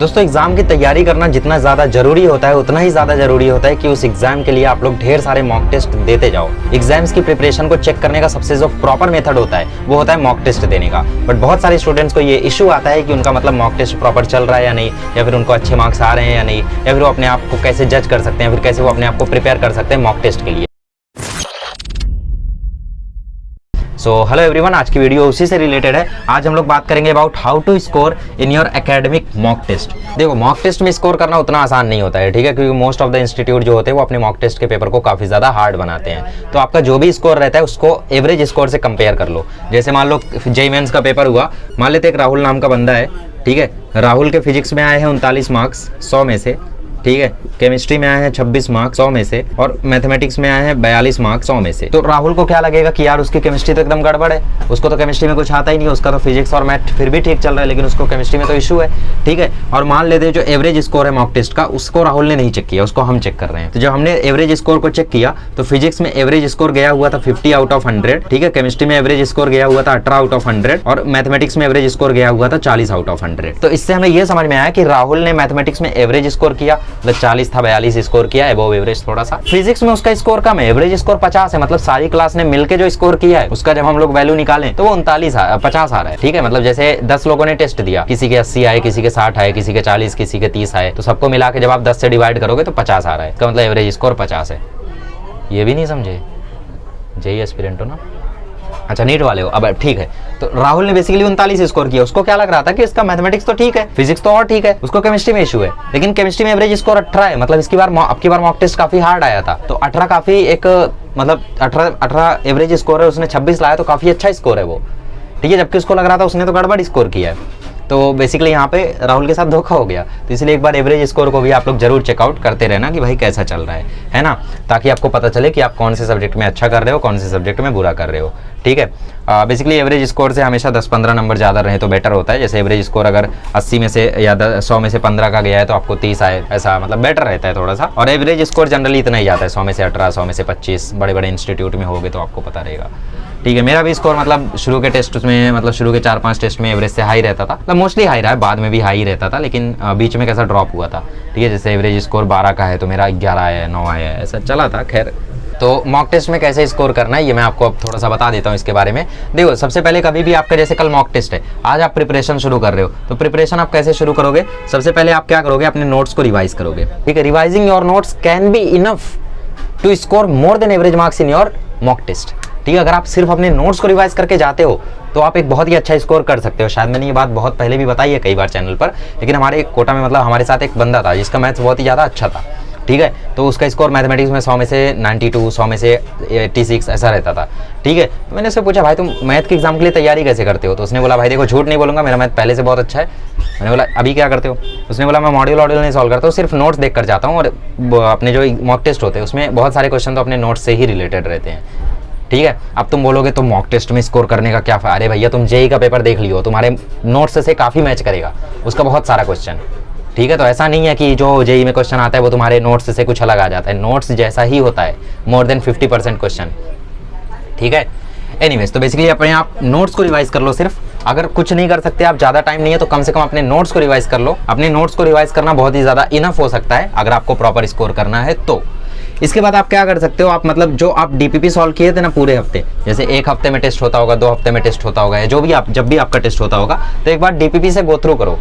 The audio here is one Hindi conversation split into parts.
दोस्तों एग्जाम की तैयारी करना जितना ज़्यादा जरूरी होता है उतना ही ज़्यादा जरूरी होता है कि उस एग्जाम के लिए आप लोग ढेर सारे मॉक टेस्ट देते जाओ। एग्जाम्स की प्रिपरेशन को चेक करने का सबसे जो प्रॉपर मेथड होता है वो होता है मॉक टेस्ट देने का। बट बहुत सारे स्टूडेंट्स को ये इशू आता है कि उनका मतलब मॉक टेस्ट प्रॉपर चल रहा है या नहीं, या फिर उनको अच्छे मार्क्स आ रहे हैं या नहीं, या फिर वो अपने आप को कैसे जज कर सकते हैं, फिर कैसे वो अपने आप को प्रिपेयर कर सकते हैं मॉक टेस्ट के लिए। सो हेलो एवरीवन, आज की वीडियो उसी से रिलेटेड है। आज हम लोग बात करेंगे about how to score in your academic mock test. देखो मॉक टेस्ट में स्कोर करना उतना आसान नहीं होता है, ठीक है, क्योंकि मोस्ट ऑफ द इंस्टीट्यूट जो होते हैं वो अपने मॉक टेस्ट के पेपर को काफ़ी ज़्यादा हार्ड बनाते हैं। तो आपका जो भी स्कोर रहता है उसको एवरेज स्कोर से कंपेयर कर लो। जैसे मान लो जेईई मेंस का पेपर हुआ, मान लेते एक राहुल नाम का बंदा है, ठीक है, राहुल के फिजिक्स में आए हैं 39 मार्क्स 100 में से, ठीक है, केमिस्ट्री में आए हैं 26 मार्क्स 100 में से, और मैथमेटिक्स में आए हैं 42 मार्क्स 100 में से। तो राहुल को क्या लगेगा कि यार उसकी केमिस्ट्री तो एकदम गड़बड़ है, उसको तो केमिस्ट्री में कुछ आता ही नहीं, उसका तो फिजिक्स और मैथ फिर भी ठीक चल रहा है, लेकिन उसको केमिस्ट्री में तो इशू है, ठीक है। और मान लेते हैं जो एवरेज स्कोर है मॉक टेस्ट का उसको राहुल ने नहीं चेक किया, उसको हम चेक कर रहे हैं। तो जब हमने एवरेज स्कोर को चेक किया तो फिजिक्स में एवरेज स्कोर गया हुआ था 50 आउट ऑफ 100, ठीक है, केमिस्ट्री में एवरेज स्कोर गया हुआ था 18 आउट ऑफ 100, और मैथमेटिक्स में एवरेज स्कोर गया हुआ था 40 आउट ऑफ 100। तो इससे हमें यह समझ में आया कि राहुल ने मैथमेटिक्स में एवरेज स्कोर किया, मतलब 40 था 42 स्कोर किया, एबव एवरेज थोड़ा सा। फिजिक्स में उसका स्कोर कम है, एवरेज स्कोर 50 है, मतलब सारी क्लास ने मिलकर जो स्कोर किया है उसका जब हम लोग वैल्यू निकालें तो वो 50 आ रहा है, ठीक है। मतलब जैसे 10 लोगों ने टेस्ट दिया, किसी के 80 आए, किसी के 60 आए, किसी के 40, किसी के 30 आए, तो सबको मिला के जब आप 10 से डिवाइड करोगे तो 50 आ रहा है, इसका मतलब एवरेज स्कोर 50 है। ये भी नहीं समझे? जेईई एस्पिरेंट हो ना, अच्छा नीट वाले हो, अब ठीक है। तो राहुल ने बेसिकली 39 स्कोर किया, उसको क्या लग रहा था कि इसका मैथमेटिक्स तो ठीक है, फिजिक्स तो और ठीक है, उसको केमिस्ट्री में इशू है, लेकिन केमिस्ट्री में एवरेज स्कोर 18 है, मतलब इसकी बार आपकी बार मॉक टेस्ट काफी हार्ड आया था, तो 18 काफी एक मतलब 18 एवरेज स्कोर है, उसने 26 लाया तो काफी अच्छा स्कोर है वो, ठीक है, जबकि उसको लग रहा था उसने तो गड़बड़ स्कोर किया है। तो बेसिकली यहाँ पे राहुल के साथ धोखा हो गया। तो इसलिए एक बार एवरेज स्कोर को भी आप लोग जरूर चेकआउट करते रहना कि भाई कैसा चल रहा है ना, ताकि आपको पता चले कि आप कौन से सब्जेक्ट में अच्छा कर रहे हो, कौन से सब्जेक्ट में बुरा कर रहे हो, ठीक है। बेसिकली एवरेज स्कोर से हमेशा 10-15 नंबर ज़्यादा रहे तो बेटर होता है। जैसे एवरेज स्कोर अगर 80 में से या 100 में से 15 का गया है तो आपको 30 आए, ऐसा मतलब बेटर रहता है थोड़ा सा। और एवरेज स्कोर जनरली इतना ही जाता है, 100 में से 18, 100 में से 25, बड़े बड़े इंस्टीट्यूट में होगे तो आपको पता रहेगा, ठीक है। मेरा भी स्कोर मतलब शुरू के टेस्ट में, मतलब शुरू के 4-5 टेस्ट में एवरेज से हाई रहता था, मतलब मोस्टली हाई रहा है, बाद में भी हाई रहता था, लेकिन बीच में कैसा ड्रॉप हुआ था, ठीक है। जैसे एवरेज स्कोर 12 का है तो मेरा 11 आया है, 9 आया है, ऐसा चला था। खैर, तो मॉक टेस्ट में कैसे स्कोर करना है ये मैं आपको अब थोड़ा सा बता देता हूँ इसके बारे में। देखो सबसे पहले कभी भी आपका जैसे कल मॉक टेस्ट है, आज आप प्रिपरेशन शुरू कर रहे हो, तो प्रिपरेशन आप कैसे शुरू करोगे? सबसे पहले आप क्या करोगे? अपने नोट्स को रिवाइज करोगे, ठीक है। Revising your notes can be enough to score more than average marks in your mock test, ठीक है। अगर आप सिर्फ अपने नोट्स को रिवाइज करके जाते हो तो आप एक बहुत ही अच्छा स्कोर कर सकते हो। शायद मैंने ये बात बहुत पहले भी बताई है कई बार चैनल पर, लेकिन हमारे कोटा में मतलब हमारे साथ एक बंदा था जिसका मैथ्स बहुत ही ज़्यादा अच्छा था, ठीक है, तो उसका स्कोर मैथमेटिक्स में 100 में से 92, 100 में से 86 ऐसा रहता था, ठीक है। तो मैंने उससे पूछा भाई तुम मैथ के एग्जाम के लिए तैयारी कैसे करते हो? तो उसने बोला भाई देखो झूठ नहीं बोलूँगा, मेरा मैथ पहले से बहुत अच्छा है। मैंने बोला अभी क्या करते हो? उसने बोला मैं मॉड्यूल नहीं सॉल्व करता हूँ, सिर्फ नोट्स देख कर जाता हूँ, और अपने जो मॉक टेस्ट होते हैं उसमें बहुत सारे क्वेश्चन तो अपने नोट्स से ही रिलेटेड रहते हैं, ठीक है। अब तुम बोलोगे तो मॉक टेस्ट में स्कोर करने का क्या फायदा? अरे भैया तुम जेईई का पेपर देख लियो, तुम्हारे नोट्स से काफ़ी मैच करेगा, उसका बहुत सारा क्वेश्चन, ठीक है। तो ऐसा नहीं है कि जो जेईई में क्वेश्चन आता है वो तुम्हारे नोट्स से कुछ अलग आ जाता है, नोट्स जैसा ही होता है, मोर देन 50% क्वेश्चन, ठीक है। एनीवेज, तो बेसिकली अपने आप नोट्स को रिवाइज कर लो सिर्फ। अगर कुछ नहीं कर सकते आप, ज़्यादा टाइम नहीं है, तो कम से कम अपने नोट्स को रिवाइज कर लो। अपने नोट्स को रिवाइज करना बहुत ही ज़्यादा इनफ हो सकता है अगर आपको प्रॉपर स्कोर करना है तो। इसके बाद आप क्या कर सकते हो? आप मतलब जो आप डीपीपी सॉल्व किए थे ना पूरे हफ्ते, जैसे एक हफ्ते में टेस्ट होता होगा, 2 हफ्ते में टेस्ट होता होगा, या जो भी आप जब भी आपका टेस्ट होता होगा, तो एक बार डीपीपी से गो थ्रू करो।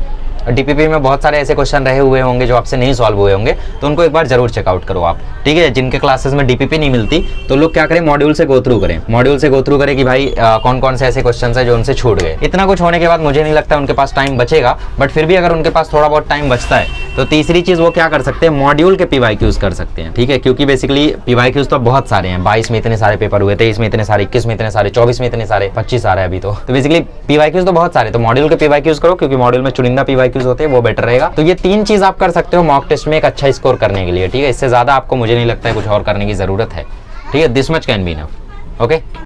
डीपीपी में बहुत सारे ऐसे क्वेश्चन रहे हुए होंगे जो आपसे नहीं सॉल्व हुए होंगे, तो उनको एक बार जरूर चेकआउट करो आप, ठीक है। जिनके क्लासेस में डीपीपी नहीं मिलती तो लोग क्या करें, मॉड्यूल से गो थ्रू करें, मॉड्यूल से गो थ्रू करें कि भाई कौन कौन से ऐसे क्वेश्चन है जो उनसे छूट गए। इतना कुछ होने के बाद मुझे नहीं लगता उनके पास टाइम बचेगा, बट फिर भी अगर उनके पास थोड़ा बहुत टाइम बचता है तो तीसरी चीज़ वो क्या कर सकते हैं, मॉड्यूल के पीवाईक्यूज कर सकते हैं, ठीक है। क्योंकि बेसिकली पीवाईक्यूज तो बहुत सारे हैं, 22 में इतने सारे पेपर हुए, 23 में इतने सारे, 21 में इतने सारे, 24 में इतने सारे, 25 आ रहे हैं अभी तो बेसिकली पीवाईक्यूज तो बहुत सारे। तो मॉड्यूल के पीवाईक्यूज करो, क्योंकि मॉड्यूल में चुनिंदा पीवाईक्यूज होते हैं, वो बेटर रहेगा। तो ये 3 चीज़ आप कर सकते हो मॉक टेस्ट में एक अच्छा स्कोर करने के लिए, ठीक है। इससे ज़्यादा आपको मुझे नहीं लगता है कुछ और करने की ज़रूरत है, ठीक है। This much can be enough, okay.